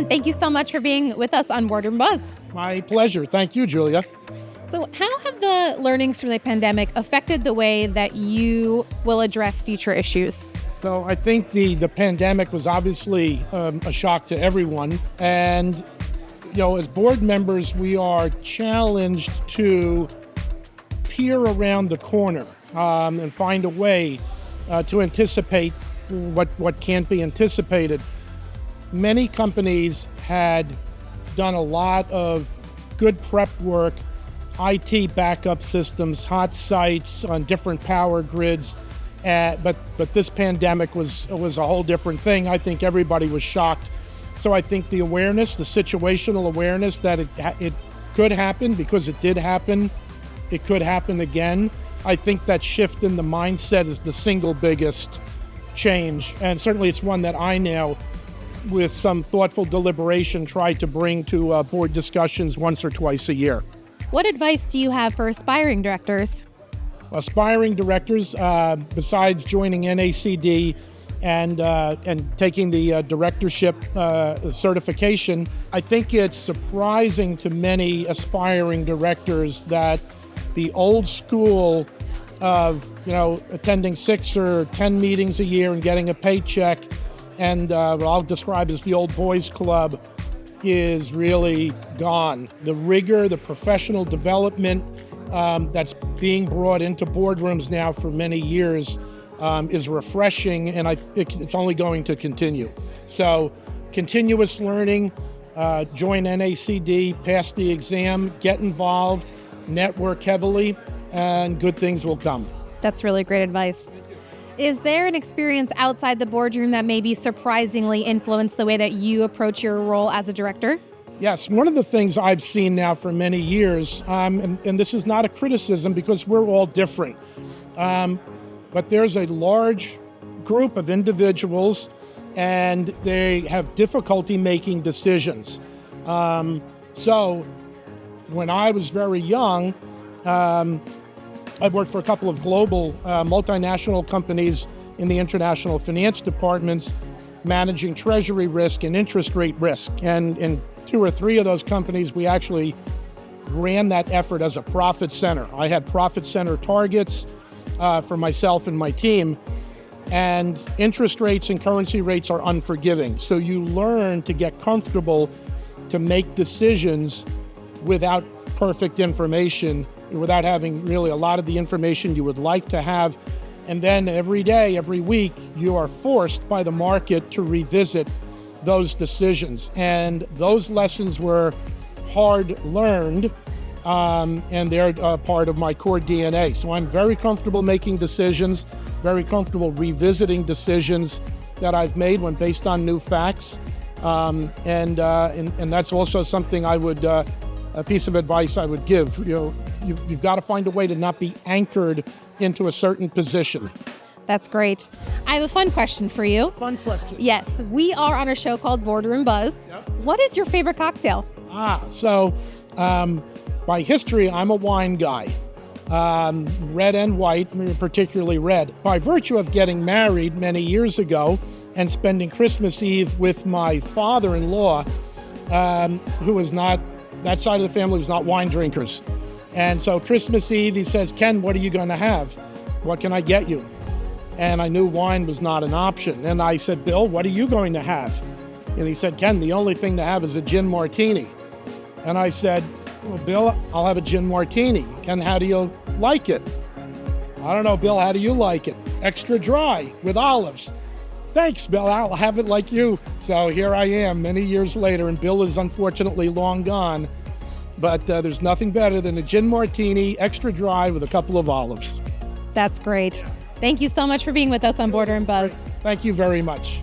thank you so much for being with us on Boardroom Buzz. My pleasure. Thank you, Julia. So how have the learnings from the pandemic affected the way that you will address future issues? So I think the pandemic was obviously a shock to everyone. And, as board members, we are challenged to peer around the corner and find a way to anticipate what can't be anticipated. Many companies had done a lot of good prep work, IT backup systems, hot sites on different power grids, but this pandemic was a whole different thing. I think everybody was shocked. So I think the awareness, the situational awareness that it could happen, because it did happen, it could happen again. I think that shift in the mindset is the single biggest change, and certainly it's one that I now, with some thoughtful deliberation, try to bring to board discussions once or twice a year. What advice do you have for aspiring directors? Aspiring directors, besides joining NACD and taking the directorship certification, I think it's surprising to many aspiring directors that the old school of attending 6 or 10 meetings a year and getting a paycheck, and what I'll describe as the old boys club, is really gone. The rigor, the professional development that's being brought into boardrooms now for many years is refreshing, and I think it's only going to continue. So continuous learning, join NACD, pass the exam, get involved, network heavily, and good things will come. That's really great advice. Is there an experience outside the boardroom that maybe surprisingly influenced the way that you approach your role as a director? Yes, one of the things I've seen now for many years, and this is not a criticism because we're all different, but there's a large group of individuals and they have difficulty making decisions. So when I was very young, I worked for a couple of global multinational companies in the international finance departments, managing treasury risk and interest rate risk. And in 2 or 3 of those companies, we actually ran that effort as a profit center. I had profit center targets for myself and my team. And interest rates and currency rates are unforgiving. So you learn to get comfortable to make decisions without perfect information, without having really a lot of the information you would like to have. And then every day, every week, you are forced by the market to revisit those decisions. And those lessons were hard learned, and they're part of my core DNA. So I'm very comfortable making decisions, very comfortable revisiting decisions that I've made when based on new facts. And that's also something I would, a piece of advice I would give. You've got to find a way to not be anchored into a certain position. That's great. I have a fun question for you. Fun question. Yes, we are on a show called Boardroom Buzz. Yep. What is your favorite cocktail? So by history, I'm a wine guy. Red and white, particularly red. By virtue of getting married many years ago and spending Christmas Eve with my father-in-law, who was not, that side of the family was not wine drinkers. And so Christmas Eve, he says, "Ken, what are you going to have? What can I get you?" And I knew wine was not an option. And I said, "Bill, what are you going to have?" And he said, "Ken, the only thing to have is a gin martini." And I said, "Well, Bill, I'll have a gin martini. Ken, how do you like it?" "I don't know, Bill, how do you like it?" "Extra dry with olives." "Thanks, Bill, I'll have it like you." So here I am many years later, and Bill is unfortunately long gone. But there's nothing better than a gin martini, extra dry with a couple of olives. That's great. Thank you so much for being with us on Boardroom Buzz. Thank you very much.